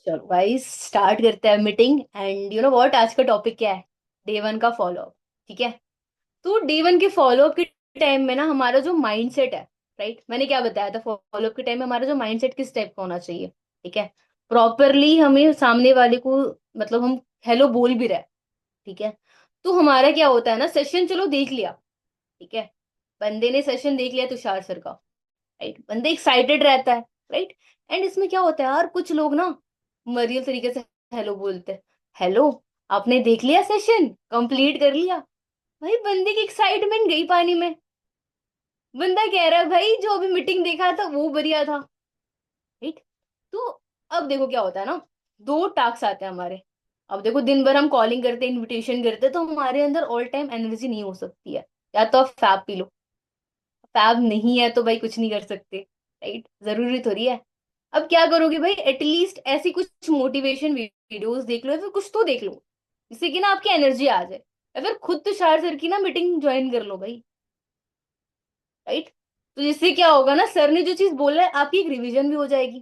चलो भाई स्टार्ट करते हैं meeting. And you know what, आज का टॉपिक क्या है? डे वन का फॉलो अप। ठीक है। तो डे वन के फॉलो अप के टाइम में ना हमारा जो माइंडसेट है, राइट, मैंने क्या बताया था, फॉलो अप के टाइम में हमारा जो माइंडसेट किस टाइप का होना चाहिए। ठीक है। प्रॉपरली हमें सामने वाले को, मतलब हम हेलो बोल भी रहे हैं। ठीक है। तो हमारा क्या होता है ना, सेशन चलो देख लिया। ठीक है। बंदे ने सेशन देख लिया तुषार सर का। राइट, बंदे एक्साइटेड रहता है। राइट। एंड इसमें क्या होता है यार, कुछ लोग ना मरियल तरीके से हेलो बोलते हैं। हेलो, आपने देख लिया, सेशन कंप्लीट कर लिया। भाई बंदे की एक्साइटमेंट गई पानी में। बंदा कह रहा है भाई जो अभी मीटिंग देखा था वो बढ़िया था। राइट। तो अब देखो क्या होता है ना, दो टास्क आते हैं हमारे। अब देखो दिन भर हम कॉलिंग करते हैं, इनविटेशन करते हैं, तो हमारे अंदर ऑल टाइम एनर्जी नहीं हो सकती है। या तो आप फैब पी लो, फैब नहीं है तो भाई कुछ नहीं कर सकते। राइट, जरूरी थोड़ी है। अब क्या करोगे भाई, एटलीस्ट ऐसी कुछ मोटिवेशन वीडियोस देख लो या फिर कुछ तो देख लो जिससे कि ना आपकी एनर्जी आ जाए। या फिर खुद तुषार सर की ना मीटिंग ज्वाइन कर लो भाई। राइट। तो जिससे क्या होगा ना, सर ने जो चीज बोला है आपकी एक रिवीजन भी हो जाएगी।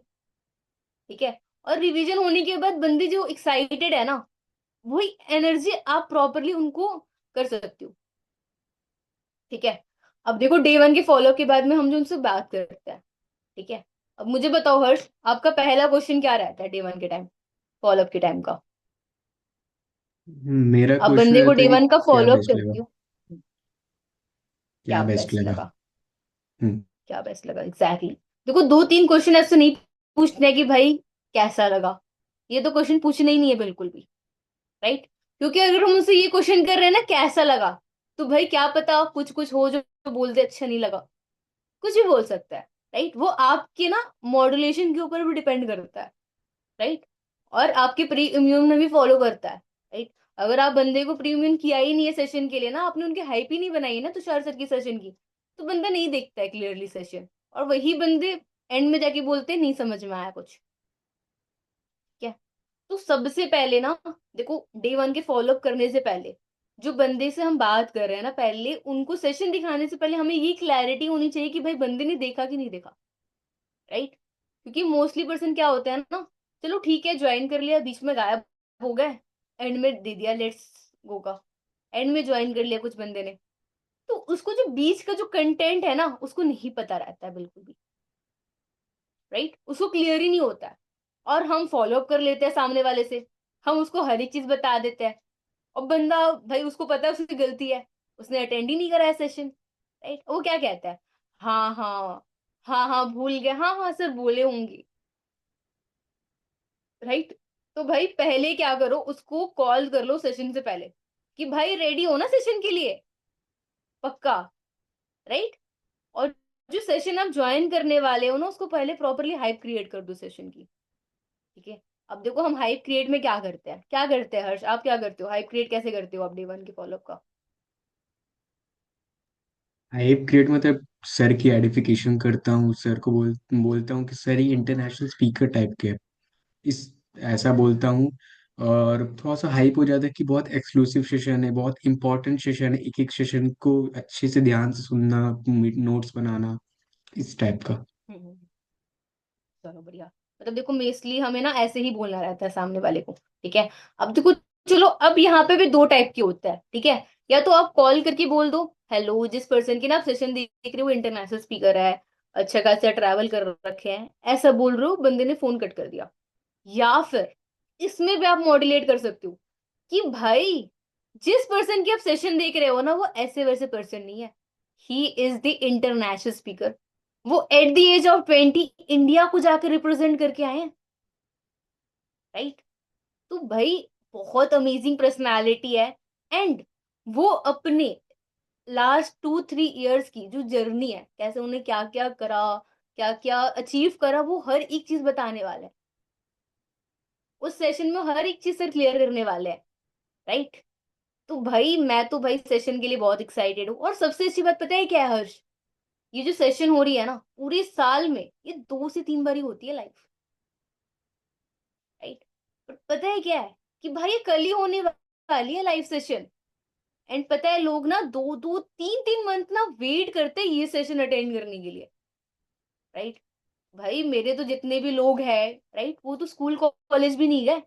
ठीक है। और रिवीजन होने के बाद बंदे जो एक्साइटेड है ना, वही एनर्जी आप प्रॉपरली उनको कर सकते हो। ठीक है। अब देखो डे वन के फॉलो के बाद में हम जो उनसे बात करते हैं। ठीक है। अब मुझे बताओ हर्ष, आपका पहला क्वेश्चन क्या रहता है डे वन के टाइम, फॉलो अप के टाइम का? मेरा आप क्वेश्चन बंदे को रहता डे है कि वन का क्या फॉलो अप बेस्ट लगा। करती हो। क्या क्या बेस्ट बेस्ट लगा। लगा? हम्म। क्या बेस्ट लगा, एग्जैक्टली देखो दो तीन क्वेश्चन ऐसे नहीं पूछने कि भाई कैसा लगा। ये तो क्वेश्चन पूछना ही नहीं है बिल्कुल भी। राइट। क्योंकि अगर हम उनसे ये क्वेश्चन कर रहे हैं ना कैसा लगा, तो भाई क्या पता कुछ कुछ हो जो बोल दे अच्छा नहीं लगा। कुछ भी बोल सकता है। राइट, वो आपके ना मॉड्यूलेशन के ऊपर भी डिपेंड करता है। राइट। और आपके प्री इम्यून में भी फॉलो करता है। राइट। अगर आप बंदे को प्री इम्यून किया ही नहीं है सेशन के लिए ना, आपने उनकी हाइप ही नहीं बनाई है ना तुषार सर की सेशन की, तो बंदा नहीं देखता है क्लियरली सेशन। और वही बंदे एंड में जाके बोलते हैं नहीं समझ में आया कुछ। क्या? तो सबसे पहले ना, देखो डे वन के फॉलो अप करने से पहले जो बंदे से हम बात कर रहे हैं ना, पहले उनको सेशन दिखाने से पहले हमें ये क्लैरिटी होनी चाहिए कि भाई बंदे ने देखा कि नहीं देखा। राइट। क्योंकि मोस्टली पर्सन क्या होता है ना, चलो ठीक है ज्वाइन कर लिया, बीच में गायब हो गए, एंड में दे दिया लेट्स गो का, एंड में ज्वाइन कर लिया कुछ बंदे ने, तो उसको जो बीच का जो कंटेंट है ना उसको नहीं पता रहता है बिल्कुल भी। राइट, उसको क्लियर ही नहीं होता है। और हम फॉलो अप कर लेते हैं सामने वाले से, हम उसको हर एक चीज बता देते हैं। और बंदा भाई उसको पता है उसकी गलती है, उसने अटेंड ही नहीं करा है सेशन। राइट, वो क्या कहता है, हाँ हाँ, हाँ हाँ भूल गया, हाँ हाँ सर बोले होंगे। राइट। तो भाई पहले क्या करो, उसको कॉल कर लो सेशन से पहले कि भाई रेडी हो ना सेशन के लिए, पक्का। राइट। और जो सेशन आप ज्वाइन करने वाले हो ना, उसको पहले प्रॉपरली हाइप क्रिएट कर दो सेशन की। ठीक है। अब देखो हम हाइप क्रिएट में क्या करते हैं, क्या करते हैं हर्ष, आप क्या करते हो, हाइप क्रिएट कैसे करते हो आप डे वन के फॉलोअप का? हाइप क्रिएट मतलब सर की एडिफिकेशन करता हूँ, सर को बोलता हूँ कि सर ही इंटरनेशनल स्पीकर टाइप के हैं। इस ऐसा बोलता हूँ। और थोड़ा सा हाइप हो जाता है कि बहुत एक्सक्लूसिव सेशन है, बहुत इंपॉर्टेंट सेशन है, एक एक सेशन को अच्छे से ध्यान से सुनना, नोट्स बनाना, इस टाइप का। हम्म। चलो बढ़िया। मतलब देखो मेस्टली हमें ना ऐसे ही बोलना रहता है सामने वाले को। ठीक है। अब देखो, चलो अब यहाँ पे भी दो टाइप की होता है। ठीक है। या तो आप कॉल करके बोल दो हेलो, जिस पर्सन की ना आप सेशन देख रहे हो वो इंटरनेशनल स्पीकर है, अच्छा खासा ट्रैवल कर रखे हैं, ऐसा बोल रहे हो, बंदे ने फोन कट कर दिया। या फिर इसमें भी आप मॉड्यूलेट कर सकते हो कि भाई जिस पर्सन की आप सेशन देख रहे हो ना, वो ऐसे वैसे पर्सन नहीं है, he is the international speaker. वो at the age of 20 India को जाकर रिप्रेजेंट करके आए हैं। राइट। तो भाई बहुत अमेजिंग पर्सनालिटी है। एंड वो अपने लास्ट 2-3 इयर्स की जो जर्नी है, कैसे उन्हें क्या क्या करा, क्या क्या अचीव करा, वो हर एक चीज बताने वाला है। उस सेशन में हर एक चीज सर क्लियर करने वाले हैं। राइट। तो भाई मैं तो भाई सेशन के लिए बहुत एक्साइटेड हूँ। और सबसे अच्छी बात पता है क्या है हर्ष, ये जो सेशन हो रही है ना पूरे साल में ये 2 से 3 बार ही होती है लाइव। राइट। बट पता है क्या है कि भाई ये कल ही होने वाली है लाइव सेशन। एंड पता है लोग ना 2-2 3-3 मंथ ना वेट करते हैं ये सेशन अटेंड करने के लिए। राइट। भाई मेरे तो जितने भी लोग हैं, राइट, वो तो स्कूल कॉलेज भी नहीं गए।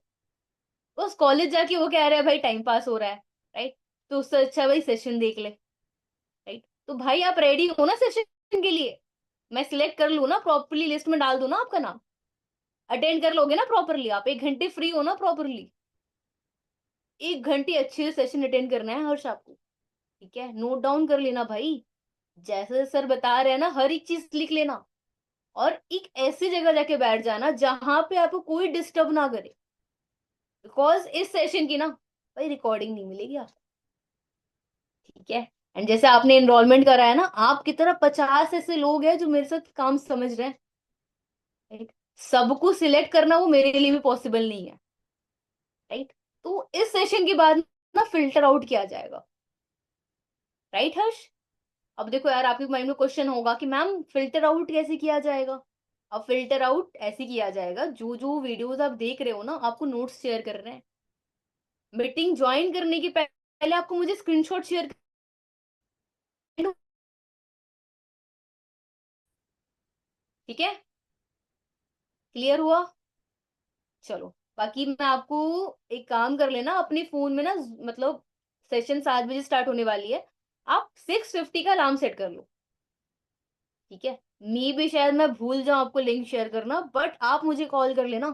बस कॉलेज जाके वो कह रहे हैं भाई टाइम पास हो रहा है, राइट। तो उससे अच्छा भाई सेशन देख ले, राइट। तो भाई आप रेडी हो ना सेशन के लिए? मैं सिलेक्ट कर लूँ ना प्रॉपरली, लिस्ट में डाल दूं ना आपका नाम? अटेंड कर लोगे ना प्रॉपरली? आप 1 घंटे फ्री हो ना प्रॉपरली? 1 घंटे अच्छे से सेशन अटेंड करना है हर्ष आपको, ठीक है? नोट डाउन कर लेना भाई, जैसे सर बता रहे हैं ना हर एक चीज लिख लेना। और एक ऐसी जगह जाके बैठ जाना जहां पे आपको कोई डिस्टर्ब ना करे, बिकॉज इस सेशन की ना भाई रिकॉर्डिंग नहीं मिलेगी आपको, ठीक है? एंड जैसे आपने एनरोलमेंट करा है ना, आपकी तरह 50 ऐसे लोग हैं जो मेरे साथ काम समझ रहे हैं, राइट। सबको सिलेक्ट करना वो मेरे लिए भी पॉसिबल नहीं है, राइट। तो इस सेशन के बाद ना फिल्टर आउट किया जाएगा, राइट हर्ष? अब देखो यार, आपके माइंड में क्वेश्चन होगा कि मैम फिल्टर आउट कैसे किया जाएगा? अब फिल्टर आउट ऐसे किया जाएगा, जो जो वीडियोस आप देख रहे हो ना, आपको नोट्स शेयर कर रहे हैं, मीटिंग ज्वाइन करने के पहले आपको मुझे स्क्रीनशॉट शेयर करना, ठीक है? क्लियर हुआ? चलो, बाकी मैं आपको एक काम कर लेना अपने फोन में ना, मतलब सेशन 7 बजे स्टार्ट होने वाली है, आप 6:50 का अलार्म सेट कर लो, ठीक है? मी भी शायद मैं भूल जाऊं आपको लिंक शेयर करना, बट आप मुझे कॉल कर लेना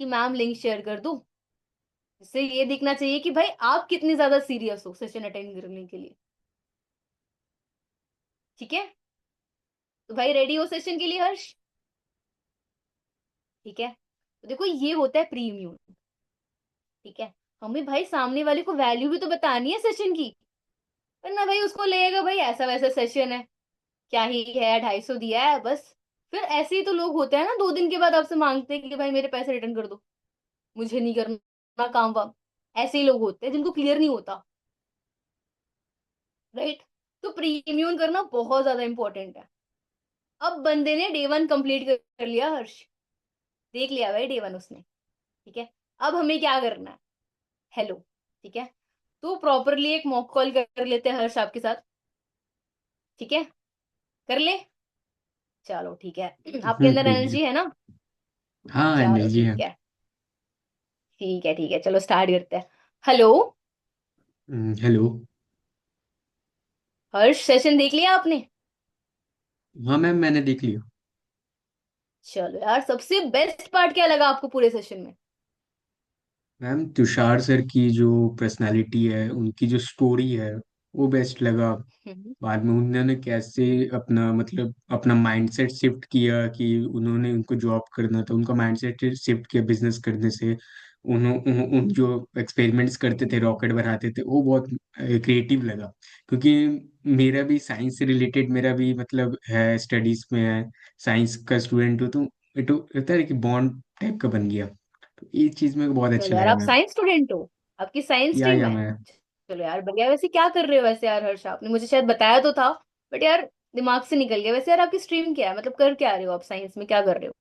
कि मैम लिंक शेयर कर दूं। इससे ये दिखना चाहिए कि भाई आप कितनी ज्यादा सीरियस हो सेशन अटेंड करने के लिए, ठीक है? तो भाई रेडी हो सेशन के लिए हर्ष? ठीक है, तो देखो ये होता है प्रीमियम, ठीक है? हमें भाई सामने वाले को वैल्यू भी तो बतानी है सेशन की, वरना भाई उसको लगेगा भाई ऐसा वैसा सेशन है, क्या ही है, 250 दिया है बस। फिर ऐसे ही तो लोग होते हैं ना, 2 दिन के बाद आपसे मांगते हैं कि भाई मेरे पैसे रिटर्न कर दो, मुझे नहीं करना काम वाम। ऐसे ही लोग होते हैं जिनको क्लियर नहीं होता, राइट। तो प्रीमियम करना बहुत ज्यादा इंपॉर्टेंट है। अब बंदे ने डे 1 कंप्लीट कर लिया हर्ष, देख लिया भाई डे 1 उसने, ठीक है? अब हमें क्या करना है? हेलो, ठीक है? तो प्रॉपरली एक मॉक कॉल कर लेते हैं हर्ष आपके साथ, ठीक है? कर ले, चलो ठीक है। आपके अंदर ठीक है। एनर्जी है ना? हाँ, चलो एनर्जी है। ठीक है, ठीक है, ठीक है, चलो स्टार्ट करते हैं। Hello hello. हर्ष, सेशन देख लिया आपने? हाँ मैम, मैंने देख लिया। चलो यार, सबसे बेस्ट पार्ट क्या लगा आपको पूरे सेशन में? मैम, तुषार सर की जो पर्सनालिटी है, उनकी जो स्टोरी है, वो बेस्ट लगा। हम्म। बाद में उन्होंने कैसे अपना मतलब अपना माइंडसेट शिफ्ट किया कि उन्होंने उनको जॉब करना था, उनका माइंडसेट शिफ्ट किया बिजनेस करने से। उन जो एक्सपेरिमेंट्स करते थे, रॉकेट बनाते थे, वो बहुत क्रिएटिव लगा। क्योंकि मेरा भी साइंस से रिलेटेड, मेरा भी मतलब है, स्टडीज में है, साइंस का स्टूडेंट हूँ, तो इट होता है कि बॉन्ड टाइप का बन गया। तो ये चीज मेरे को बहुत अच्छा चलो यार, लगा आप मैम। साइंस स्टूडेंट हो, आपकी साइंस स्ट्रीम या है? मैं चलो यार बढ़िया। वैसे क्या कर रहे हो वैसे यार हर्ष? आपने मुझे शायद बताया तो था, बट यार दिमाग से निकल गया। वैसे यार आपकी स्ट्रीम क्या है, मतलब कर क्या रहे हो आप, साइंस में क्या कर रहे हो?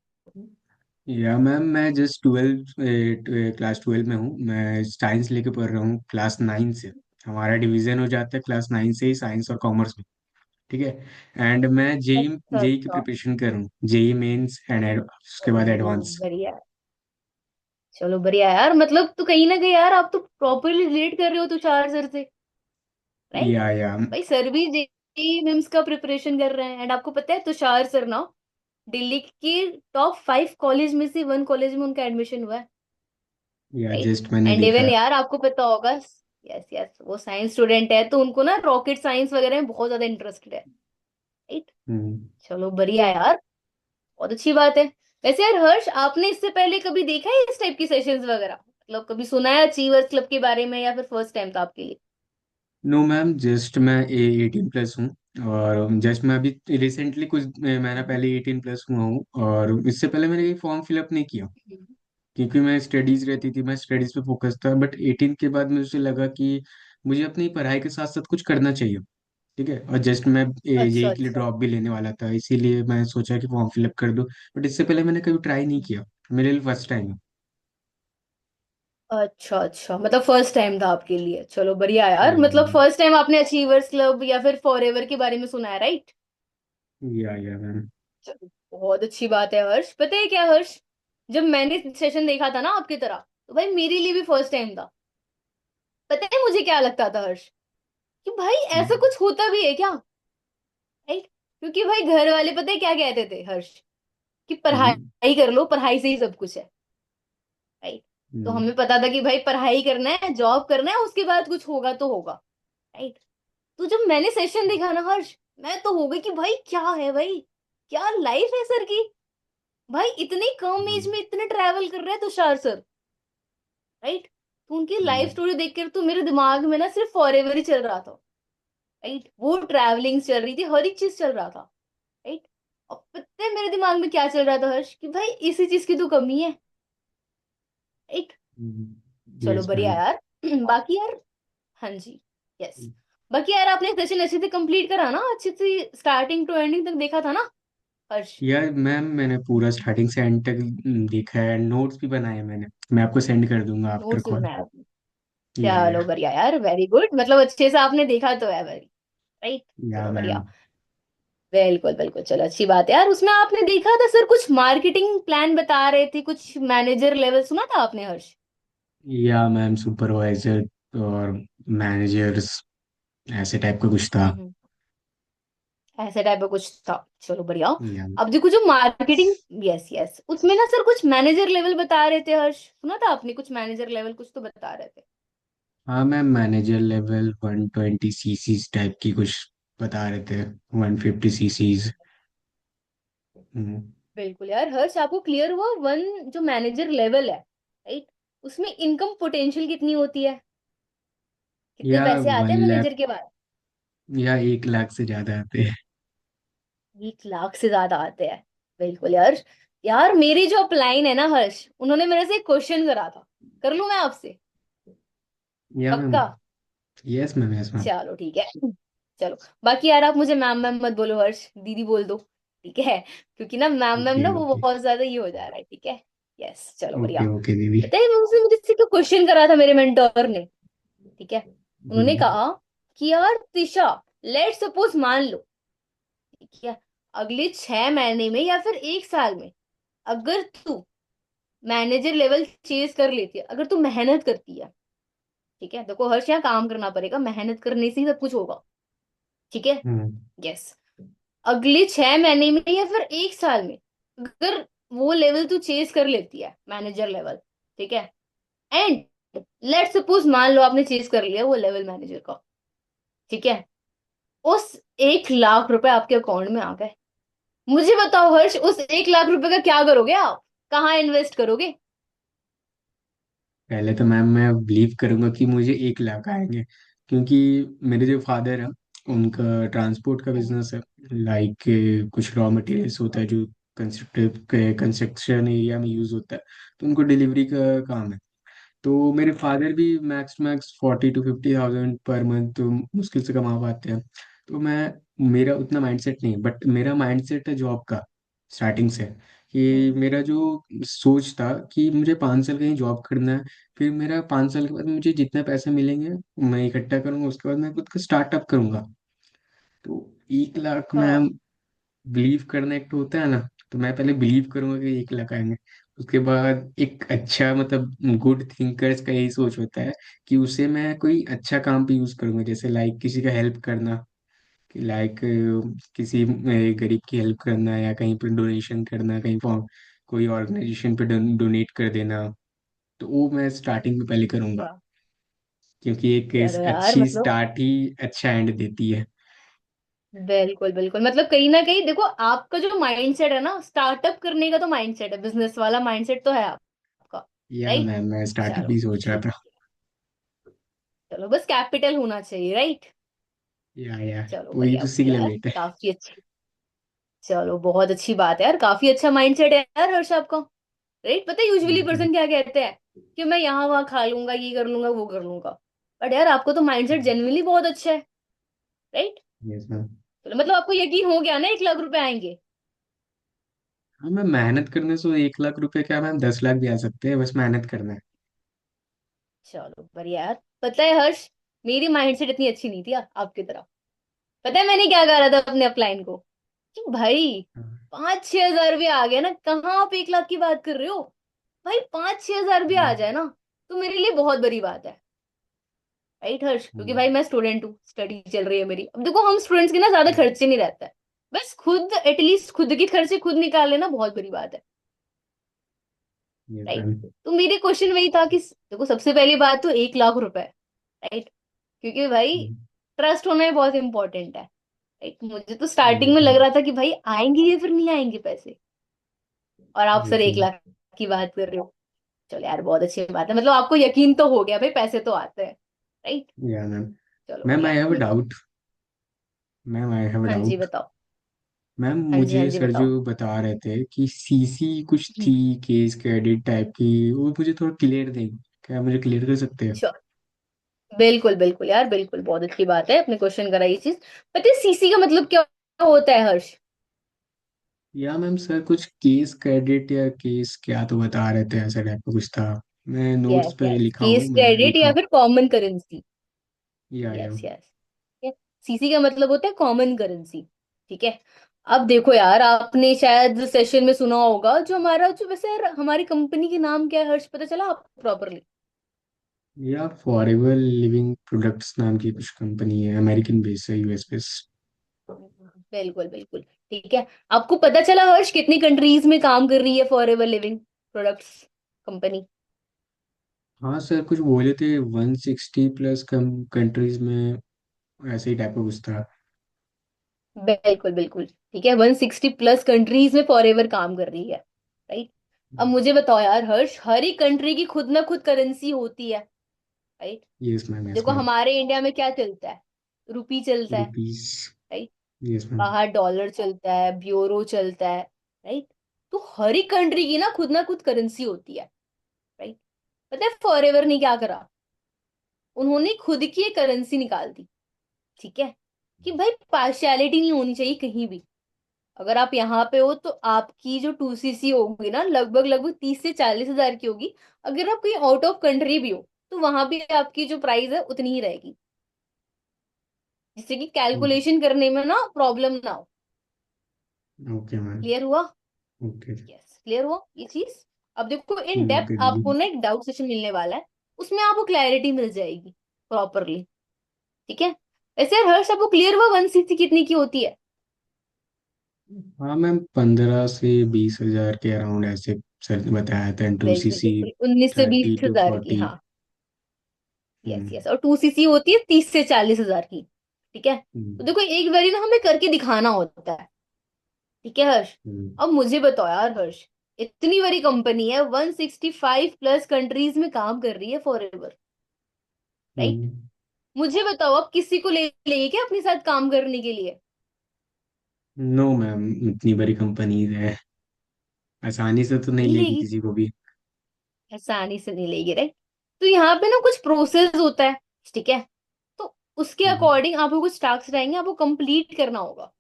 या मैम, मैं जस्ट 12 क्लास 12 में हूँ। मैं साइंस लेके पढ़ रहा हूँ क्लास 9 से। हमारा डिवीजन हो जाता है क्लास 9 से ही, साइंस और कॉमर्स में। ठीक है। एंड मैं जेई अच्छा जेई की अच्छा। प्रिपरेशन कर रहा हूँ, जेई मेंस एंड उसके बाद ओह, एडवांस। बढ़िया है। चलो बढ़िया यार, मतलब तो कहीं ना कहीं यार आप तो प्रॉपरली रिलेट कर रहे हो तुषार सर से, राइट? या भाई सर भी जेईई मेंस का प्रिपरेशन कर रहे हैं, एंड आपको पता है तुषार सर ना दिल्ली की टॉप 5 कॉलेज में से 1 कॉलेज में उनका एडमिशन हुआ है, राइट। जस्ट मैंने एंड देखा। इवन यार आपको पता होगा, यस यस, वो साइंस स्टूडेंट है तो उनको ना रॉकेट साइंस वगैरह में बहुत ज्यादा इंटरेस्टेड है, राइट। हम्म। चलो बढ़िया यार, बहुत अच्छी बात है। वैसे यार हर्ष, आपने इससे पहले कभी देखा है इस टाइप की सेशंस वगैरह, मतलब कभी सुना है अचीवर्स क्लब के बारे में, या फिर फर्स्ट टाइम था आपके लिए? नो मैम, जस्ट मैं 18+ हूँ। और जस्ट मैं अभी रिसेंटली कुछ महीना पहले 18+ हुआ हूँ, और इससे पहले मैंने कोई फॉर्म फिलअप नहीं किया। हम्म। क्योंकि मैं स्टडीज रहती थी, मैं स्टडीज पे फोकस था। बट 18 के बाद मुझे लगा कि मुझे अपनी पढ़ाई के साथ साथ कुछ करना चाहिए। ठीक है। और जस्ट मैं अच्छा जेई के लिए अच्छा। ड्रॉप भी लेने वाला था, इसीलिए मैं सोचा कि फॉर्म फिलअप कर दूं। बट इससे पहले मैंने कभी ट्राई नहीं किया, मेरे लिए फर्स्ट टाइम है। अच्छा अच्छा, मतलब फर्स्ट टाइम था आपके लिए। चलो बढ़िया यार, या मतलब फर्स्ट टाइम आपने अचीवर्स क्लब या फिर फॉरएवर के बारे में सुना है, राइट? या मैम। बहुत अच्छी बात है हर्ष। पता है क्या हर्ष, जब मैंने सेशन देखा था ना आपकी तरह, तो भाई मेरे लिए भी फर्स्ट टाइम था। पता है मुझे क्या लगता था हर्ष, कि भाई ऐसा कुछ होता भी है क्या, राइट। क्योंकि भाई घर वाले पता है क्या कहते थे हर्ष, कि हम्म, पढ़ाई कर लो, पढ़ाई से ही सब कुछ है, राइट। तो हम्म, हमें पता था कि भाई पढ़ाई करना है, जॉब करना है, उसके बाद कुछ होगा तो होगा, राइट। तो जब मैंने सेशन देखा ना हर्ष, मैं तो हो गई कि भाई क्या है भाई, क्या लाइफ है सर की। भाई इतनी कम एज हम्म, में इतने ट्रैवल कर रहे हैं तुषार सर, राइट। तो उनकी लाइफ हम्म, स्टोरी देखकर तो मेरे दिमाग में ना सिर्फ फॉरएवर ही चल रहा था, राइट। वो ट्रैवलिंग चल रही थी, हर एक चीज चल रहा था, राइट। और पता है मेरे दिमाग में क्या चल रहा था हर्ष, कि भाई इसी चीज की तो कमी है, राइट। चलो यस बढ़िया मैम। यार। बाकी यार, हाँ जी, यस। बाकी यार आपने सेशन अच्छे से कंप्लीट करा ना, अच्छे से स्टार्टिंग टू एंडिंग तक देखा था ना हर्ष। यार मैम मैंने पूरा स्टार्टिंग से एंड तक देखा है, नोट्स भी बनाए हैं मैंने, मैं आपको सेंड कर दूंगा आफ्टर नोट्स भी कॉल। बनाया आपने? या चलो बढ़िया यार, वेरी गुड, मतलब अच्छे से आपने देखा तो है, वेरी, राइट। या चलो मैम। बढ़िया। बिल्कुल बिल्कुल, चलो अच्छी बात है यार। उसमें आपने देखा था सर कुछ मार्केटिंग प्लान बता रहे थे, कुछ मैनेजर लेवल सुना था आपने हर्ष? या मैम सुपरवाइजर और मैनेजर्स ऐसे टाइप का कुछ था। हम्म, ऐसे टाइप का कुछ था, चलो बढ़िया। या अब देखो जो मार्केटिंग, यस यस, उसमें ना सर कुछ मैनेजर लेवल बता रहे थे हर्ष, सुना था आपने कुछ मैनेजर लेवल कुछ तो बता रहे थे? हाँ ma'am, manager level 120 chassis type की कुछ बता रहे थे, 150 सीसीज। बिल्कुल यार हर्ष, आपको क्लियर हुआ वन जो मैनेजर लेवल है, राइट, उसमें इनकम पोटेंशियल कितनी होती है, कितने या पैसे आते वन हैं लाख मैनेजर के बाद? या 1 लाख से ज्यादा आते हैं। 1 लाख से ज्यादा आते हैं, बिल्कुल यार। यार मेरी जो अपलाइन है ना हर्ष, उन्होंने मेरे से एक क्वेश्चन करा था, कर लूं मैं आपसे? या मैम। पक्का? Yes ma'am, yes ma'am. चलो ठीक है। चलो, बाकी यार आप मुझे मैम मैम मत बोलो हर्ष, दीदी बोल दो, ठीक है। क्योंकि ना मैम मैम ओके ना वो ओके। बहुत ज्यादा ये हो जा रहा है, ठीक है। यस, चलो बढ़िया। ओके ओके दीदी। पता है मुझसे मुझसे क्वेश्चन करा था मेरे मेंटोर ने, ठीक है। उन्होंने हम्म, कहा कि यार तिशा, लेट सपोज मान लो, ठीक है, अगले 6 महीने में या फिर 1 साल में, अगर तू मैनेजर लेवल चेज कर लेती है, अगर तू मेहनत करती है, ठीक है, देखो हर्ष यहाँ काम करना पड़ेगा, मेहनत करने से ही सब कुछ होगा, ठीक है। हम्म, यस। अगले 6 महीने में या फिर 1 साल में, अगर वो लेवल तू चेज कर लेती है मैनेजर लेवल, ठीक है, एंड लेट सपोज मान लो आपने चेज कर लिया वो लेवल मैनेजर का, ठीक है, उस 1 लाख रुपए आपके अकाउंट में आ गए, मुझे बताओ हर्ष, उस 1 लाख रुपए का क्या करोगे आप, कहाँ इन्वेस्ट करोगे? पहले तो मैम मैं बिलीव करूंगा कि मुझे 1 लाख आएंगे, क्योंकि मेरे जो फादर है उनका ट्रांसपोर्ट का हम्म, बिजनेस है। लाइक कुछ रॉ मटेरियल्स होता है जो कंस्ट्रक्शन एरिया में यूज होता है, तो उनको डिलीवरी का काम है। तो मेरे फादर भी max max 40 to 50 thousand per month तो मुश्किल से कमा पाते हैं। तो मैं, मेरा उतना माइंडसेट नहीं, बट मेरा माइंडसेट है जॉब का स्टार्टिंग से, कि हम्म, मेरा जो सोच था कि मुझे 5 साल कहीं जॉब करना है, फिर मेरा 5 साल के बाद मुझे जितने पैसे मिलेंगे मैं इकट्ठा करूंगा, उसके बाद मैं खुद का स्टार्टअप करूंगा। तो 1 लाख में हाँ, बिलीव करना एक तो होता है ना, तो मैं पहले बिलीव करूंगा कि 1 लाख आएंगे। उसके बाद एक अच्छा मतलब गुड थिंकर्स का यही सोच होता है कि उसे मैं कोई अच्छा काम पे यूज करूंगा, जैसे लाइक किसी का हेल्प करना, कि लाइक किसी गरीब की हेल्प करना, या कहीं पर डोनेशन करना, कहीं फॉर्म कोई ऑर्गेनाइजेशन पे डोनेट कर देना। तो वो मैं स्टार्टिंग में पहले करूंगा, हाँ। क्योंकि एक चलो यार अच्छी मतलब, स्टार्ट ही अच्छा एंड देती है। बिल्कुल बिल्कुल, मतलब कहीं ना कहीं देखो आपका जो माइंडसेट है ना, स्टार्टअप करने का तो माइंडसेट है, बिजनेस वाला माइंडसेट तो है आपका, या राइट। मैं स्टार्टअप चलो ही सोच रहा ठीक था। है, चलो बस कैपिटल होना चाहिए, राइट। या चलो वही बढ़िया तो उसी के बढ़िया लिए यार, वेट है। काफी अच्छी, चलो बहुत अच्छी बात है यार, काफी अच्छा माइंडसेट है यार हर्ष आपका, राइट। पता है यूजुअली थैंक यू। पर्सन क्या कहते हैं, कि मैं यहाँ वहां खा लूंगा, ये कर लूंगा वो कर लूंगा, बट यार आपको तो माइंडसेट जेन्युइनली बहुत अच्छा है, राइट। Yes ma'am. चलो मतलब आपको यकीन हो गया ना 1 लाख रुपए आएंगे? हाँ मैं मेहनत करने से 1 लाख रुपए क्या मैम, 10 लाख भी आ सकते हैं, बस मेहनत करना है। चलो बढ़िया यार। पता है हर्ष, मेरी माइंडसेट इतनी अच्छी नहीं थी आपकी तरह। पता है मैंने क्या करा था अपने अपलाइन को? कि भाई हाँ। 5-6 हजार भी आ गए ना, कहाँ आप 1 लाख की बात कर रहे हो। भाई 5-6 हजार भी आ जाए ना, तो मेरे लिए बहुत बड़ी बात है। राइट हर्ष, क्योंकि हम्म, भाई मैं स्टूडेंट हूँ, स्टडी चल रही है मेरी। अब देखो हम स्टूडेंट्स के ना ज्यादा खर्चे नहीं रहता है, बस खुद एटलीस्ट खुद के खर्चे खुद निकाल लेना बहुत बड़ी बात है। Yes right. मैम। तो मेरे क्वेश्चन वही था कि देखो सबसे पहली बात तो 1 लाख रुपए। राइट। क्योंकि भाई ट्रस्ट होना ही बहुत इंपॉर्टेंट है। राइट, मुझे तो स्टार्टिंग यस में लग मैम। रहा था कि भाई आएंगे ये फिर नहीं आएंगे पैसे, और आप सर यस एक मैम। लाख की बात कर रहे हो। चलो यार बहुत अच्छी बात है, मतलब आपको यकीन तो हो गया भाई पैसे तो आते हैं। राइट। या मैम। चलो मैम बढ़िया आई हैव अ है। Doubt. Ma'am I have a हाँ जी डाउट। बताओ। मैम हाँ जी हाँ मुझे जी सर बताओ। जो बता रहे थे कि सीसी कुछ थी, केस क्रेडिट टाइप की, वो मुझे थोड़ा क्लियर देंगे, क्या मुझे क्लियर कर सकते हैं? श्योर। बिल्कुल बिल्कुल यार, बिल्कुल बहुत अच्छी बात है अपने क्वेश्चन करा ये चीज। पता है सीसी का मतलब क्या होता है हर्ष? या मैम सर कुछ केस क्रेडिट या केस क्या तो बता रहे थे, ऐसा टाइप का कुछ था। मैं नोट्स यस पे यस, लिखा हूँ, केस मैं क्रेडिट लिखा या हूँ। फिर कॉमन करेंसी। या यस यस। सीसी का मतलब होता है कॉमन करेंसी। ठीक है। अब देखो यार, आपने शायद सेशन में सुना होगा जो हमारा, जो वैसे यार हमारी कंपनी के नाम क्या है हर्ष, पता चला आपको प्रॉपरली? या फॉरएवर लिविंग प्रोडक्ट्स नाम की कुछ कंपनी है, अमेरिकन बेस्ड है, यूएस बेस्ड। बिल्कुल बिल्कुल। ठीक है। आपको पता चला हर्ष कितनी कंट्रीज में काम कर रही है for ever living products company? हाँ सर कुछ बोले थे 160 प्लस कंट्रीज में, ऐसे ही टाइप का कुछ था। बिल्कुल बिल्कुल। ठीक है, 160 प्लस कंट्रीज में फॉर एवर काम कर रही है। राइट। अब मुझे बताओ यार हर्ष, हर एक कंट्री की खुद ना खुद करेंसी होती है। राइट। यस मैम, यस देखो मैम। हमारे इंडिया में क्या चलता है? रुपी चलता है। रुपीस। राइट। Yes ma'am. बाहर डॉलर चलता है, ब्यूरो चलता है। राइट। तो हर एक कंट्री की ना खुद करेंसी होती है। राइट। पता है फॉर एवर ने क्या करा? उन्होंने खुद की एक करेंसी निकाल दी। ठीक है। कि भाई पार्शियलिटी नहीं होनी चाहिए कहीं भी। अगर आप यहाँ पे हो तो आपकी जो 2 सीसी होगी ना, लगभग लगभग 30 से 40 हजार की होगी। अगर आप कहीं आउट ऑफ कंट्री भी हो तो वहां भी आपकी जो प्राइस है उतनी ही रहेगी, जिससे कि कैलकुलेशन करने में ना प्रॉब्लम ना हो। Okay ma'am. क्लियर हुआ? ओके। यस क्लियर हुआ ये चीज। अब देखो इन डेप्थ ओके दीदी। आपको ना एक डाउट सेशन मिलने वाला है, उसमें आपको क्लैरिटी मिल जाएगी प्रॉपरली। ठीक है। वैसे यार हर्ष, आपको क्लियर हुआ 1 सीसी कितनी की होती है? हाँ मैम, 15 से 20 हजार के अराउंड ऐसे सर ने बताया था, टू बिल्कुल सीसी बिल्कुल, 19 से 20 टू हजार की, फोर्टी हाँ। यस यस, और 2 सीसी होती है 30 से 40 हजार की। ठीक है। तो देखो एक बारी ना हमें करके दिखाना होता है। ठीक है हर्ष। अब मुझे बताओ यार हर्ष, इतनी बड़ी कंपनी है, 165 प्लस कंट्रीज में काम कर रही है फॉर एवर। राइट। मुझे बताओ अब किसी को ले लेगी क्या अपने साथ काम करने के लिए? नो मैम, इतनी बड़ी कंपनी है, आसानी से तो नहीं नहीं लेगी लेगी। किसी को भी। आसानी से नहीं लेगी। राइट। तो यहाँ पे ना कुछ प्रोसेस होता है। ठीक है। तो उसके अकॉर्डिंग आपको कुछ टास्क रहेंगे, आपको कंप्लीट करना होगा,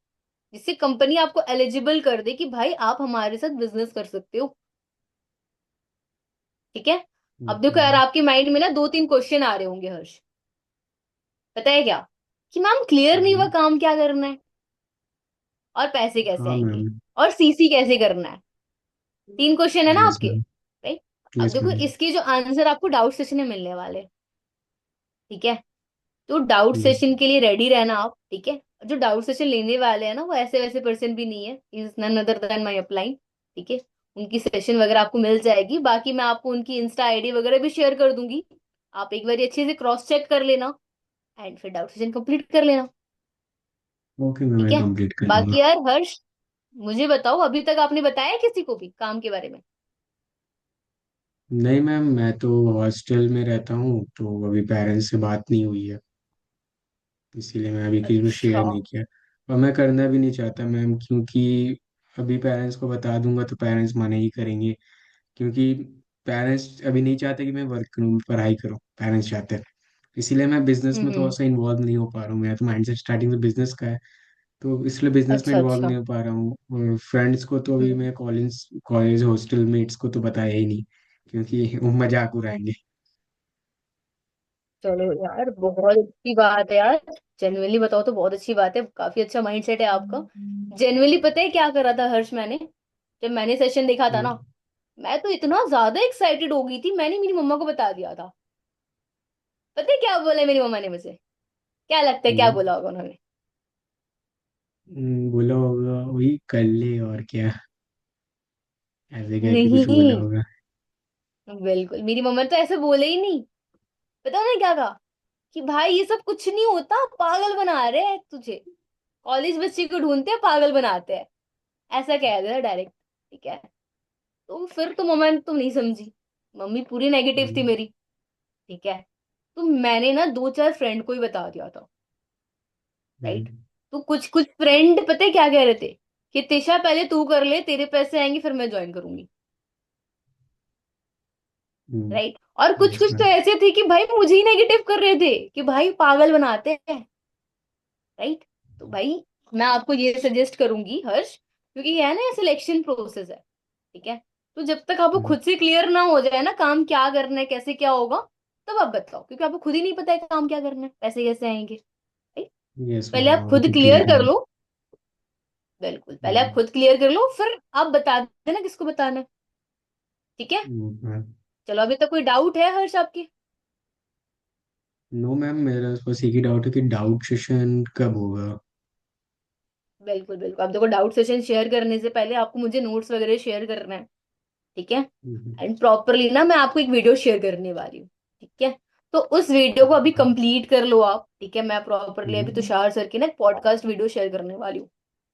जिससे कंपनी आपको एलिजिबल कर दे कि भाई आप हमारे साथ बिजनेस कर सकते हो। ठीक है। अब देखो यार आपके माइंड में ना 2-3 क्वेश्चन आ रहे होंगे हर्ष। पता है क्या? कि मैम क्लियर नहीं हुआ काम क्या करना है, और पैसे कैसे हाँ आएंगे, मैम। और सीसी कैसे करना है। 3 क्वेश्चन है ना यस आपके। मैम। राइट। अब यस देखो मैम। इसके जो आंसर आपको डाउट सेशन में मिलने वाले हैं। ठीक है। तो डाउट सेशन के लिए रेडी रहना आप। ठीक है। जो डाउट सेशन लेने वाले हैं ना, वो ऐसे वैसे पर्सन भी नहीं है, is none other than my upline. ठीक है। उनकी सेशन वगैरह आपको मिल जाएगी, बाकी मैं आपको उनकी इंस्टा आईडी वगैरह भी शेयर कर दूंगी। आप एक बार अच्छे से क्रॉस चेक कर लेना, एंड फिर डाउट सेशन कंप्लीट कर लेना। ओके मैम, ठीक मैं है। कंप्लीट कर लूंगा। बाकी यार हर्ष, मुझे बताओ अभी तक आपने बताया किसी को भी काम के बारे में? नहीं मैम, मैं तो हॉस्टल में रहता हूँ, तो अभी पेरेंट्स से बात नहीं हुई है, इसीलिए मैं अभी किसी को अच्छा। शेयर नहीं किया। और मैं करना भी नहीं चाहता मैम, क्योंकि अभी पेरेंट्स को बता दूंगा तो पेरेंट्स मना ही करेंगे, क्योंकि पेरेंट्स अभी नहीं चाहते कि मैं वर्क करूँ, पढ़ाई करूँ, पेरेंट्स चाहते हैं। इसीलिए मैं बिजनेस में थोड़ा हम्म। सा इन्वॉल्व नहीं हो पा रहा हूँ, मेरा तो माइंडसेट स्टार्टिंग से बिजनेस का है, तो इसलिए बिजनेस में अच्छा इन्वॉल्व अच्छा। नहीं हो पा रहा हूँ। और फ्रेंड्स को तो अभी हम्म। मैं कॉलेज कॉलेज हॉस्टल मेट्स को तो बताया ही नहीं, क्योंकि वो मजाक उड़ाएंगे। चलो यार बहुत अच्छी बात है यार। जेन्युइनली बताओ तो बहुत अच्छी बात है, काफी अच्छा माइंडसेट है आपका। जेन्युइनली पता है क्या करा था हर्ष मैंने, जब मैंने सेशन देखा था ना, मैं तो इतना ज्यादा एक्साइटेड हो गई थी, मैंने मेरी मम्मा को बता दिया था। पता है क्या बोला मेरी मम्मा ने मुझे? क्या लगता है क्या हम्म, बोला होगा उन्होंने? बोला होगा वही कर ले और क्या, ऐसे करके कुछ बोला नहीं, होगा। बिल्कुल मेरी मम्मा तो ऐसे बोले ही नहीं। पता उन्होंने क्या कहा? कि भाई ये सब कुछ नहीं होता, पागल बना रहे हैं तुझे, कॉलेज बच्चे को ढूंढते हैं पागल बनाते हैं, ऐसा कह दिया डायरेक्ट। ठीक है, तो फिर तो मम्मा ने तुम नहीं समझी, मम्मी पूरी नेगेटिव थी हम्म, मेरी। ठीक है, तो मैंने ना दो चार फ्रेंड को ही बता दिया था। राइट, हम्म, तो कुछ कुछ फ्रेंड पता है क्या कह रहे थे? कि तिशा पहले तू कर ले, तेरे पैसे आएंगे फिर मैं ज्वाइन करूंगी। राइट, और कुछ यस कुछ तो मैम। ऐसे थे कि भाई मुझे ही नेगेटिव कर रहे थे कि भाई पागल बनाते हैं। राइट, तो भाई मैं आपको ये सजेस्ट करूंगी हर्ष, क्योंकि ये है ना, सिलेक्शन प्रोसेस है। ठीक है, तो जब तक आपको खुद से क्लियर ना हो जाए ना काम क्या करना है कैसे क्या होगा, तब आप बताओ, क्योंकि आपको खुद ही नहीं पता है काम क्या करना है पैसे कैसे आएंगे। राइट, यस पहले मैम, आप अभी खुद तो क्लियर क्लियर है। कर लो। बिल्कुल, पहले आप हम्म, खुद क्लियर कर लो, फिर आप बता देना किसको बताना है। ठीक है, मैम। चलो अभी तक कोई डाउट है हर्ष आपके? नो मैम, मेरा बस एक ही डाउट है कि डाउट सेशन कब होगा। बिल्कुल बिल्कुल, आप देखो डाउट सेशन शेयर करने से पहले आपको मुझे नोट्स वगैरह शेयर करना है। ठीक है, हम्म, एंड प्रॉपरली ना मैं आपको एक वीडियो शेयर करने वाली हूँ। ठीक है, तो उस वीडियो को अभी कंप्लीट कर लो आप। ठीक है, मैं प्रॉपरली अभी हम्म, तुषार सर की ना पॉडकास्ट वीडियो शेयर करने वाली हूँ।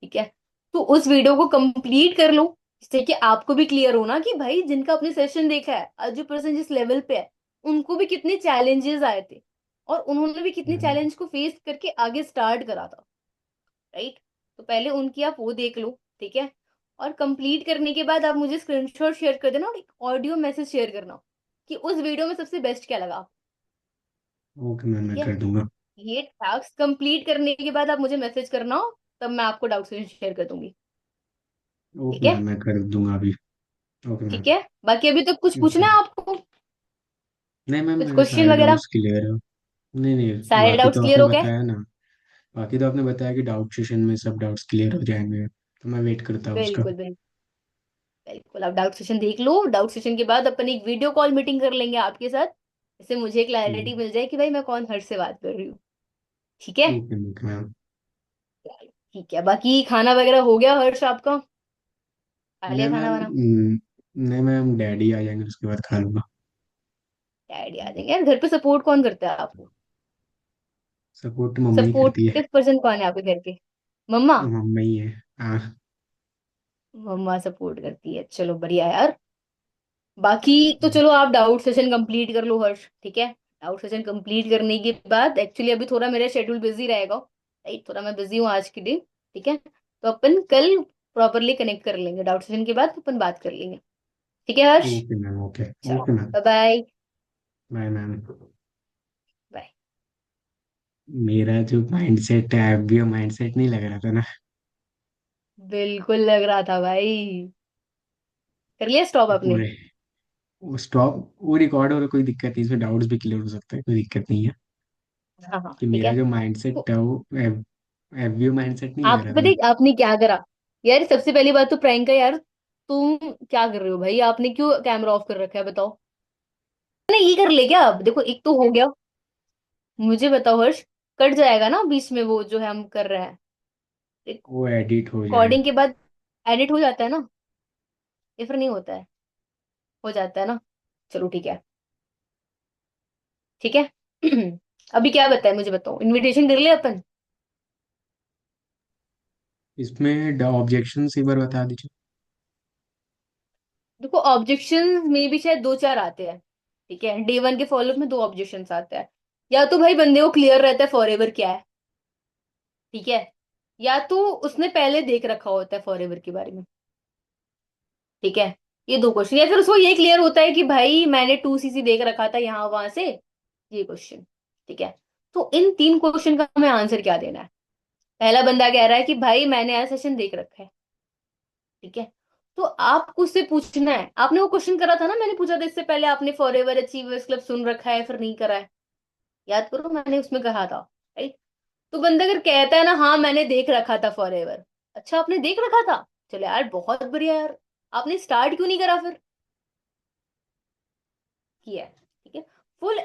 ठीक है, तो उस वीडियो को कंप्लीट कर लो, जिससे कि आपको भी क्लियर हो ना कि भाई जिनका अपने सेशन देखा है, आज जो पर्सन जिस लेवल पे है, उनको भी कितने चैलेंजेस आए थे, और उन्होंने भी कितने हम्म। चैलेंज को फेस करके आगे स्टार्ट करा था। राइट, तो पहले उनकी आप वो देख लो। ठीक है, और कंप्लीट करने के बाद आप मुझे स्क्रीनशॉट शेयर कर देना और एक ऑडियो मैसेज शेयर करना कि उस वीडियो में सबसे बेस्ट क्या लगा आपको। ओके मैम, ठीक मैं है, कर दूंगा। ये टास्क कंप्लीट करने के बाद आप मुझे मैसेज करना हो, तब मैं आपको डाउट शेयर कर दूंगी। ठीक ओके है, मैम, मैं कर दूंगा अभी। ओके ठीक मैम। है, बाकी अभी तो कुछ ओके। पूछना है आपको? नहीं मैम, कुछ मेरे क्वेश्चन सारे वगैरह? डाउट्स क्लियर है। नहीं नहीं, सारे बाकी डाउट्स तो क्लियर आपने हो गए? बताया ना। बाकी तो आपने बताया कि डाउट सेशन में सब डाउट्स क्लियर हो जाएंगे, तो मैं वेट करता हूँ उसका। बिल्कुल बिल्कुल, बिल्कुल आप डाउट सेशन देख लो, डाउट सेशन के बाद अपन एक वीडियो कॉल मीटिंग कर लेंगे आपके साथ, इससे मुझे क्लैरिटी मिल जाए कि भाई मैं कौन हर्ष से बात कर रही हूँ। ठीक है, ओके ओके मैम। ठीक है, बाकी खाना वगैरह हो गया हर्ष आपका? खा लिया नहीं खाना मैम, वाना? नहीं मैम, डैडी आ जाएंगे उसके बाद खा लूंगा। डैडी आ जाएंगे यार, घर पे सपोर्ट कौन करता है आपको? सपोर्ट मम्मी ही करती है। सपोर्टिव पर्सन कौन है आपके घर के? मम्मा? मम्मी ही है। हाँ। मम्मा सपोर्ट करती है, चलो बढ़िया यार। बाकी तो चलो आप डाउट सेशन कंप्लीट कर लो हर्ष। ठीक है, डाउट सेशन कंप्लीट करने के बाद एक्चुअली अभी थोड़ा मेरा शेड्यूल बिजी रहेगा, राइट, थोड़ा मैं बिजी हूँ आज के दिन। ठीक है, तो अपन कल प्रॉपरली कनेक्ट कर लेंगे, डाउट सेशन के बाद अपन बात कर लेंगे। ठीक है हर्ष, ओके मैम। ओके। चलो okay ma'am. Bye bye. Bye ma'am. Bye. मेरा जो माइंडसेट है अब भी माइंडसेट नहीं लग रहा था ना। बिल्कुल लग रहा था भाई, कर लिया स्टॉप आपने? पूरे वो स्टॉप, वो रिकॉर्ड हो रहा, कोई दिक्कत नहीं, इसमें डाउट्स भी क्लियर हो सकता है, कोई दिक्कत नहीं है। हाँ हाँ कि ठीक मेरा है। जो माइंडसेट तो था वो एफबीओ माइंडसेट नहीं लग आप रहा था पता ना। है आपने क्या करा? यार सबसे पहली बात तो प्रैंक है यार, तुम क्या कर रहे हो भाई, आपने क्यों कैमरा ऑफ कर रखा है बताओ? नहीं ये कर ले क्या, अब देखो एक तो हो गया। मुझे बताओ हर्ष, कट जाएगा ना बीच में वो जो है हम कर रहे हैं वो एडिट हो जाए। रिकॉर्डिंग के बाद, एडिट हो जाता है ना, या फिर नहीं होता है? हो जाता है ना, चलो ठीक है। ठीक है अभी क्या बताए मुझे बताओ, इनविटेशन कर ले अपन? इसमें ऑब्जेक्शन एक बार बता दीजिए। देखो ऑब्जेक्शन में भी शायद दो चार आते हैं। ठीक है, डे वन के फॉलोअप में दो ऑब्जेक्शन आते हैं। या तो भाई बंदे को क्लियर रहता है फॉरएवर क्या है, ठीक है, या तो उसने पहले देख रखा होता है फॉरएवर के बारे में। ठीक है, ये दो क्वेश्चन, या फिर उसको ये क्लियर होता है कि भाई मैंने 2 सीसी देख रखा था यहाँ वहां से, ये क्वेश्चन। ठीक है, तो इन तीन क्वेश्चन का हमें आंसर क्या देना है? पहला बंदा कह रहा है कि भाई मैंने ऐसा सेशन देख रखा है। ठीक है, तो आपको उससे पूछना है, आपने वो क्वेश्चन करा था ना, मैंने पूछा था इससे पहले, आपने फॉरएवर अचीवर्स क्लब सुन रखा है फिर नहीं करा है? याद करो मैंने उसमें कहा था, राइट? तो बंदा अगर कहता है ना, हाँ मैंने देख रखा था फॉर एवर, अच्छा आपने देख रखा था, चलो यार बहुत बढ़िया यार, आपने स्टार्ट क्यों नहीं करा फिर? किया है, ठीक है, फुल।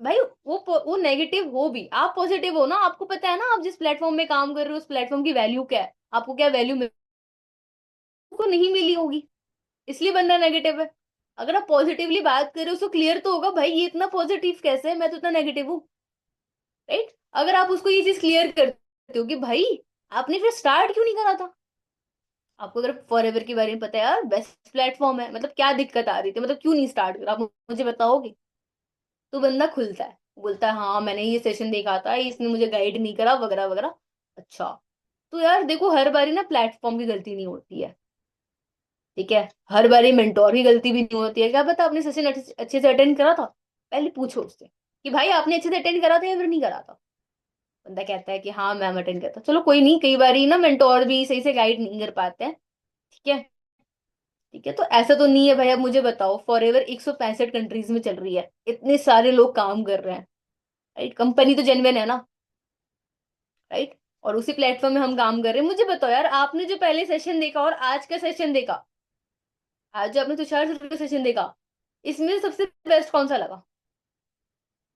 भाई वो नेगेटिव हो भी, आप पॉजिटिव हो ना, आपको पता है ना आप जिस प्लेटफॉर्म में काम कर रहे हो उस प्लेटफॉर्म की वैल्यू क्या है, आपको क्या वैल्यू को नहीं मिली होगी, इसलिए बंदा नेगेटिव है। अगर आप पॉजिटिवली बात कर रहे हो उसको क्लियर तो होगा भाई ये इतना पॉजिटिव कैसे है, मैं तो इतना नेगेटिव हूँ, राइट? अगर आप उसको ये चीज क्लियर करते हो कि भाई आपने फिर स्टार्ट क्यों नहीं करा था, आपको अगर फॉर एवर के बारे में पता है यार बेस्ट प्लेटफॉर्म है, मतलब क्या दिक्कत आ रही थी, मतलब क्यों नहीं स्टार्ट करा, आप मुझे बताओगे? तो बंदा खुलता है, बोलता है हाँ मैंने ये सेशन देखा था, इसने मुझे गाइड नहीं करा वगैरह वगैरह। अच्छा, तो यार देखो हर बारी ना प्लेटफॉर्म की गलती नहीं होती है, ठीक है, हर बारी मेंटोर की गलती भी नहीं होती है, क्या पता आपने सेशन अच्छे से अटेंड करा था, पहले पूछो उससे कि भाई आपने अच्छे से अटेंड करा था या फिर नहीं करा था। बंदा कहता है कि हाँ मैम अटेंड करता, चलो कोई नहीं, कई बारी ना मेंटोर भी सही से गाइड नहीं कर पाते हैं, ठीक है, ठीक है, तो ऐसा तो नहीं है भाई। अब मुझे बताओ फॉर एवर 165 कंट्रीज में चल रही है, इतने सारे लोग काम कर रहे हैं, राइट, कंपनी तो जेन्युइन है ना, राइट, और उसी प्लेटफॉर्म में हम काम कर रहे हैं। मुझे बताओ यार आपने जो पहले सेशन देखा और आज का सेशन देखा, आज जो आपने तुषार सर का सेशन देखा, इसमें से सबसे बेस्ट कौन सा लगा?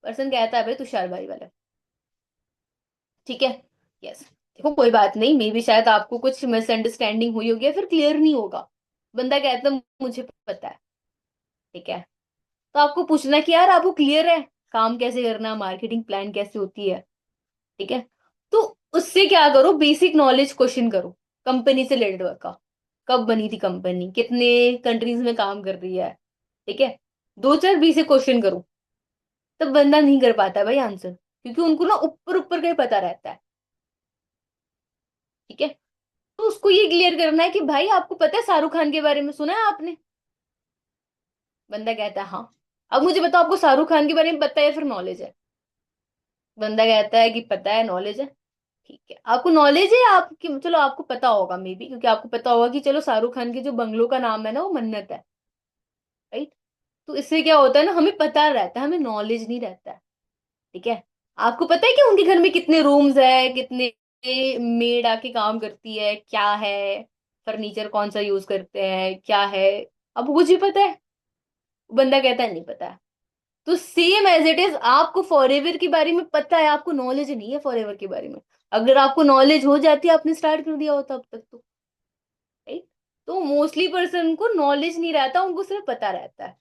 पर्सन कहता है भाई तुषार भाई वाला, ठीक है, यस। देखो कोई बात नहीं, मे भी शायद आपको कुछ मिसअंडरस्टैंडिंग हुई होगी या फिर क्लियर नहीं होगा, बंदा कहता है मुझे पता है, ठीक है, तो आपको पूछना कि यार आपको क्लियर है काम कैसे करना, मार्केटिंग प्लान कैसे होती है, ठीक है, तो उससे क्या करो, बेसिक नॉलेज क्वेश्चन करो, कंपनी से रिलेटेड वर्क का, कब बनी थी कंपनी, कितने कंट्रीज में काम कर रही है, ठीक है, दो चार बेसिक क्वेश्चन करो। तब बंदा नहीं कर पाता है भाई आंसर, क्योंकि उनको ना ऊपर ऊपर का ही पता रहता है, ठीक है, तो उसको ये क्लियर करना है कि भाई आपको पता है शाहरुख खान के बारे में सुना है आपने? बंदा कहता है हाँ। अब मुझे बताओ आपको शाहरुख खान के बारे में पता है या फिर नॉलेज है? बंदा कहता है कि पता है, नॉलेज है, ठीक है, आपको नॉलेज है आपकी, चलो आपको पता होगा मे बी, क्योंकि आपको पता होगा कि चलो शाहरुख खान के जो बंगलों का नाम है ना वो मन्नत है, राइट? तो इससे क्या होता है ना, हमें पता रहता है, हमें नॉलेज नहीं रहता है, ठीक है। आपको पता है कि उनके घर में कितने रूम्स है, कितने मेड आके काम करती है, क्या है, फर्नीचर कौन सा यूज करते हैं, क्या है, अब मुझे पता है? बंदा कहता है नहीं पता है। तो सेम एज इट इज, आपको फॉरएवर के बारे में पता है, आपको नॉलेज नहीं है फॉरएवर के बारे में। अगर आपको नॉलेज हो जाती आपने स्टार्ट कर दिया होता अब तक तो, राइट? तो मोस्टली पर्सन को नॉलेज नहीं रहता, उनको सिर्फ पता रहता है,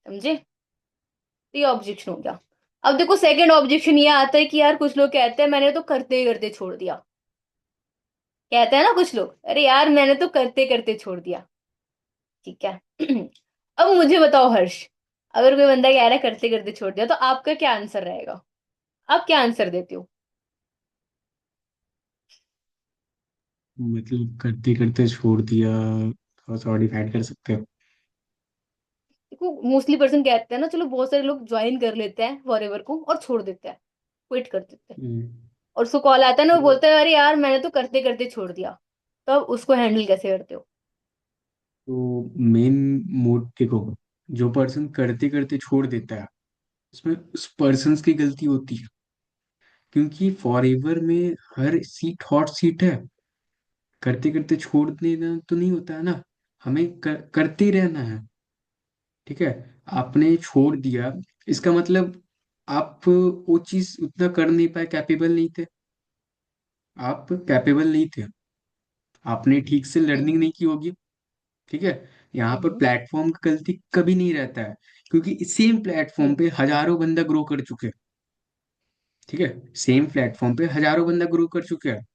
समझे? तो ये ऑब्जेक्शन हो गया। अब देखो सेकंड ऑब्जेक्शन ये आता है कि यार कुछ लोग कहते हैं मैंने तो करते करते छोड़ दिया, कहते हैं ना कुछ लोग, अरे यार मैंने तो करते करते छोड़ दिया, ठीक है। अब मुझे बताओ हर्ष, अगर कोई बंदा कह रहा है करते करते छोड़ दिया, तो आपका क्या आंसर रहेगा? आप क्या आंसर देते हो? मतलब करते करते छोड़ दिया, थोड़ा सा और डिफाइन कर सकते हो? देखो मोस्टली पर्सन कहते हैं ना, चलो बहुत सारे लोग ज्वाइन कर लेते हैं फॉरएवर को और छोड़ देते हैं, क्विट कर देते हैं, हम्म, और उसको कॉल आता है ना, वो तो बोलता है अरे यार मैंने तो करते करते छोड़ दिया, तो अब उसको हैंडल कैसे करते हो? तो मेन मोड देखो, जो पर्सन करते करते छोड़ देता है उसमें उस पर्सन की गलती होती है, क्योंकि फॉरएवर में हर सीट हॉट सीट है। करते करते छोड़ देना तो नहीं होता है ना, हमें करते ही रहना है, ठीक है। आपने छोड़ दिया, इसका मतलब आप वो चीज उतना कर नहीं पाए, कैपेबल नहीं थे, आप कैपेबल नहीं थे, आपने ठीक से हम्म। लर्निंग नहीं की होगी, ठीक है। यहाँ पर हम्म। प्लेटफॉर्म की गलती कभी नहीं रहता है, क्योंकि सेम प्लेटफॉर्म हम्म। पे हजारों बंदा ग्रो कर चुके हैं, ठीक है। सेम प्लेटफॉर्म पे हजारों बंदा ग्रो कर चुके हैं।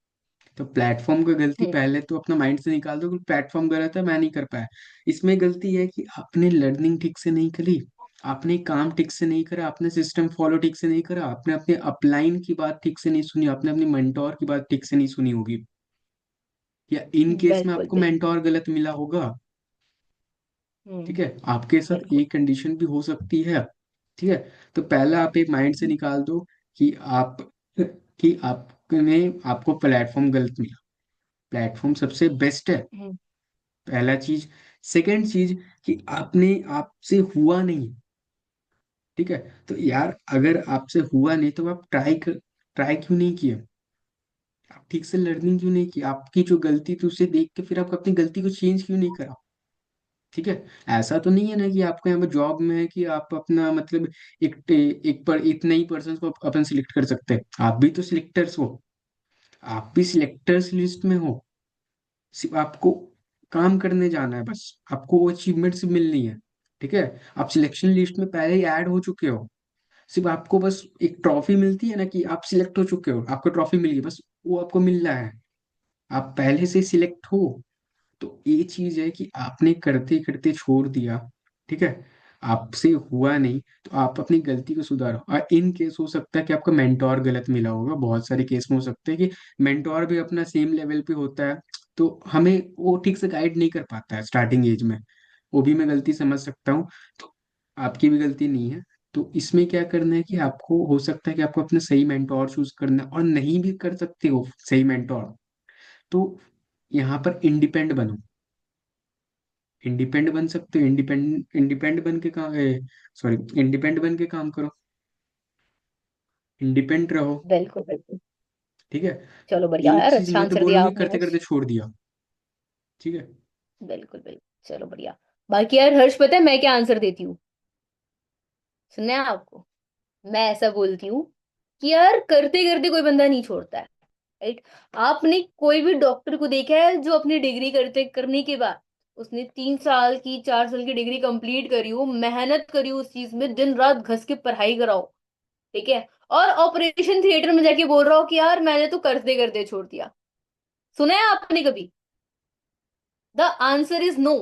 तो प्लेटफॉर्म का गलती हम्म। पहले तो अपना माइंड से निकाल दो कि प्लेटफॉर्म गलत है, मैं नहीं कर पाया। इसमें गलती है कि आपने लर्निंग ठीक से नहीं करी, आपने काम ठीक से नहीं करा, आपने सिस्टम फॉलो ठीक से नहीं करा, आपने अपने अपलाइन की बात ठीक से नहीं सुनी, आपने अपनी मेंटोर की बात ठीक से नहीं सुनी होगी, या इन केस में बिल्कुल आपको बिल्कुल। मेंटोर गलत मिला होगा, ठीक है। आपके साथ बिल्कुल। एक कंडीशन भी हो सकती है, ठीक है। तो पहला आप एक माइंड से निकाल दो कि आप कि आपने आपको प्लेटफॉर्म गलत मिला, प्लेटफॉर्म सबसे बेस्ट है, हम्म। पहला चीज। सेकंड चीज कि आपने आपसे हुआ नहीं, ठीक है। तो यार अगर आपसे हुआ नहीं तो आप ट्राई क्यों नहीं किए? आप ठीक से लर्निंग क्यों नहीं की? आपकी जो गलती थी उसे देख के फिर आप अपनी गलती को चेंज क्यों नहीं करा? ठीक है। ऐसा तो नहीं है ना कि आपको यहाँ पर जॉब में है कि आप अपना मतलब एक पर इतने ही पर्सन को अपन सिलेक्ट कर सकते हैं। आप भी तो सिलेक्टर्स हो। आप भी सिलेक्टर्स लिस्ट में हो। सिर्फ आपको काम करने जाना है बस। आपको वो अचीवमेंट्स मिलनी है। ठीक है। आप सिलेक्शन लिस्ट में पहले ही ऐड हो चुके हो। सिर्फ आपको बस एक ट्रॉफी मिलती है ना कि आप सिलेक्ट हो चुके हो, आपको ट्रॉफी मिल गई, बस वो आपको मिल रहा है। आप पहले से सिलेक्ट हो। तो ये चीज है कि आपने करते करते छोड़ दिया। ठीक है। आपसे हुआ नहीं तो आप अपनी गलती को सुधारो। और इन केस हो सकता है कि आपका मेंटोर गलत मिला होगा, बहुत सारे केस में हो सकते हैं कि मेंटोर भी अपना सेम लेवल पे होता है। तो हमें वो ठीक से गाइड नहीं कर पाता है स्टार्टिंग एज में। वो भी मैं गलती समझ सकता हूँ। तो आपकी भी गलती नहीं है। तो इसमें क्या करना है कि आपको हो सकता है कि आपको अपना सही मेंटोर चूज करना है, और नहीं भी कर सकते हो सही मेंटोर तो यहाँ पर इंडिपेंड बनो। इंडिपेंड बन सकते हो, इंडिपेंड बन के काम, सॉरी, इंडिपेंड बन के काम करो। इंडिपेंडेंट रहो। बिल्कुल बिल्कुल। ठीक है। चलो बढ़िया एक यार, चीज अच्छा मत आंसर दिया बोलो कि आपने करते हर्ष। करते छोड़ दिया। ठीक है। बिल्कुल बिल्कुल। चलो बढ़िया। बाकी यार हर्ष, पता है मैं क्या आंसर देती हूँ? सुनना है आपको? मैं ऐसा बोलती हूँ कि यार करते करते कोई बंदा नहीं छोड़ता है। राइट? आपने कोई भी डॉक्टर को देखा है जो अपनी डिग्री करते करने के बाद उसने 3 साल की 4 साल की डिग्री कंप्लीट करी हो, मेहनत करी हो उस चीज में, दिन रात घस के पढ़ाई कराओ, ठीक है, और ऑपरेशन थिएटर में जाके बोल रहा हो कि यार मैंने तो करते करते छोड़ दिया? सुना है आपने कभी? The answer is no.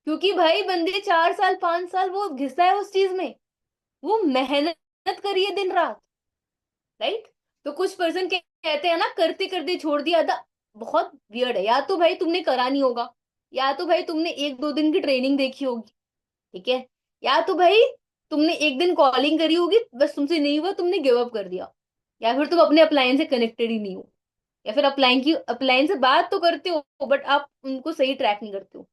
क्योंकि भाई बंदे 4 साल 5 साल वो घिसा है उस चीज में, वो मेहनत करी है दिन रात। राइट? तो कुछ पर्सन कहते हैं ना करते करते छोड़ दिया था। बहुत वियर्ड है। या तो भाई तुमने करा नहीं होगा, या तो भाई तुमने 1 2 दिन की ट्रेनिंग देखी होगी, ठीक है, या तो भाई तुमने एक दिन कॉलिंग करी होगी, बस तुमसे नहीं हुआ तुमने गिव अप कर दिया, या फिर तुम अपने अपलायन से कनेक्टेड ही नहीं हो, या फिर अपलायन से बात तो करते हो बट आप उनको सही ट्रैक नहीं करते हो।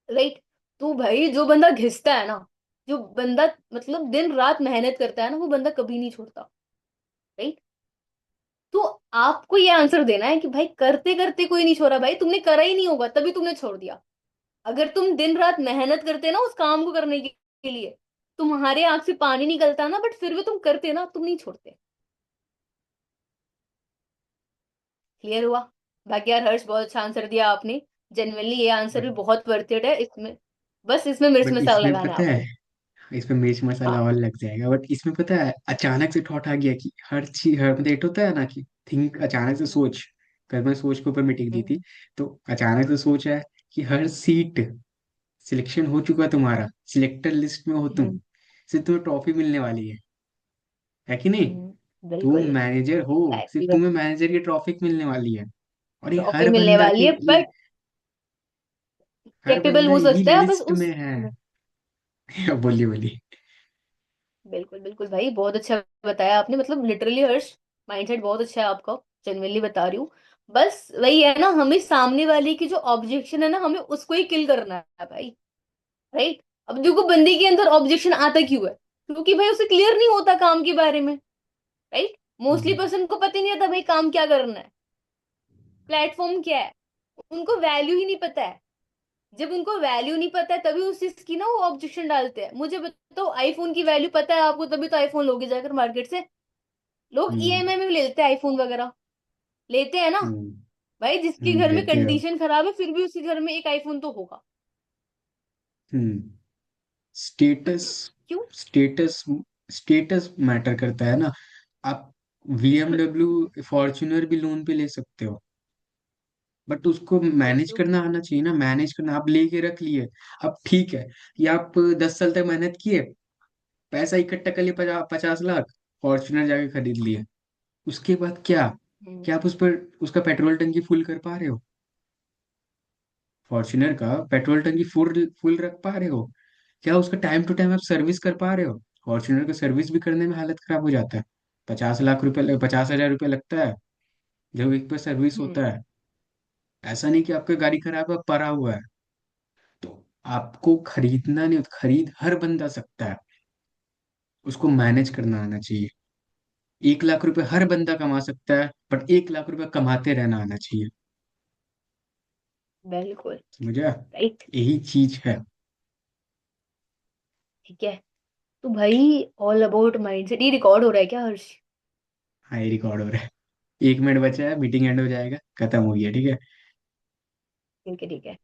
राइट? तो भाई जो बंदा घिसता है ना, जो बंदा मतलब दिन रात मेहनत करता है ना, वो बंदा कभी नहीं छोड़ता। राइट? तो आपको ये आंसर देना है कि भाई करते करते कोई नहीं छोड़ा, भाई तुमने करा ही नहीं होगा तभी तुमने छोड़ दिया। अगर तुम दिन रात मेहनत करते ना उस काम को करने के लिए, तुम्हारे आंख से पानी निकलता ना, बट फिर भी तुम करते ना, तुम नहीं छोड़ते। क्लियर हुआ? बाकी यार हर्ष, बहुत अच्छा आंसर दिया आपने। जेन्युइनली ये आंसर भी बट बहुत वर्थ इट है। इसमें बस इसमें मिर्च बट मसाला इसमें लगाना है पता है, आपको। इसमें मिर्च मसाला हाँ। और लग जाएगा। बट इसमें पता है अचानक से थॉट आ गया कि हर चीज, हर मतलब एक होता है ना कि थिंक, अचानक से सोच। कल मैं सोच के ऊपर मीटिंग दी हम्म। थी। तो अचानक से सोच है कि हर सीट सिलेक्शन हो चुका है, तुम्हारा सिलेक्टर लिस्ट में हो तुम, हम्म। सिर्फ तुम्हें ट्रॉफी मिलने वाली है कि नहीं? तुम बिल्कुल। मैनेजर हो, सिर्फ एग्जैक्टली बस। तुम्हें मैनेजर की ट्रॉफी मिलने वाली है। और ये ट्रॉफी हर मिलने बंदा वाली के है, बट हर कैपेबल बंदा हो यही सकता है बस लिस्ट उस। में है। बोलिए बोलिए। बिल्कुल बिल्कुल भाई, बहुत अच्छा बताया आपने, मतलब लिटरली हर्ष, माइंडसेट बहुत अच्छा है आपका। जेन्युइनली बता रही हूँ। बस वही है ना, हमें सामने वाले की जो ऑब्जेक्शन है ना, हमें उसको ही किल करना है भाई। राइट? अब देखो बंदे के अंदर ऑब्जेक्शन आता क्यों है? क्योंकि भाई उसे क्लियर नहीं होता काम के बारे में। राइट? मोस्टली हम्म। पर्सन को पता ही नहीं आता भाई काम क्या करना है, प्लेटफॉर्म क्या है। उनको वैल्यू ही नहीं पता है। जब उनको वैल्यू नहीं पता है तभी उस चीज की ना वो ऑब्जेक्शन डालते हैं। मुझे बताओ, आईफोन की वैल्यू पता है आपको तभी तो आईफोन लोगे जाकर मार्केट से। लोग हम्म। ईएमआई में भी लेते हैं आईफोन वगैरह, लेते हैं ना। हम्म। भाई जिसके घर में लेते हो। कंडीशन खराब है फिर भी उसके घर में एक आईफोन तो होगा। हम्म। स्टेटस, क्यों? स्टेटस स्टेटस मैटर करता है ना। आप BMW फॉर्च्यूनर भी लोन पे ले सकते हो। बट उसको मैनेज ओके ओके। करना आना चाहिए ना। मैनेज करना, आप लेके रख लिए। अब ठीक है कि आप 10 साल तक मेहनत किए, पैसा इकट्ठा कर लिए, 50 50 लाख, फॉर्च्यूनर जाके खरीद लिए। उसके बाद क्या? हम्म। क्या आप उस पर उसका पेट्रोल टंकी फुल कर पा रहे हो? फॉर्च्यूनर का पेट्रोल टंकी फुल फुल रख पा रहे हो? क्या उसका टाइम टू टाइम आप सर्विस कर पा रहे हो? फॉर्च्यूनर का सर्विस भी करने में हालत खराब हो जाता है। 50 लाख रुपए, 50 हजार रुपये लगता है जब एक बार सर्विस हम्म। होता है। ऐसा नहीं कि आपका गाड़ी खराब है पड़ा हुआ है। तो आपको खरीदना नहीं, खरीद हर बंदा सकता है। उसको मैनेज करना आना चाहिए। 1 लाख रुपए हर बंदा कमा सकता है, बट 1 लाख रुपए कमाते रहना आना चाहिए। बिल्कुल। समझा? राइट। यही चीज है। ठीक है। तो भाई, ऑल अबाउट माइंडसेट, ये रिकॉर्ड हो रहा है क्या हर्ष? हाँ, ये रिकॉर्ड हो रहा है। 1 मिनट बचा है, मीटिंग एंड हो जाएगा, खत्म हो गया, ठीक है। ठीक है, ठीक है।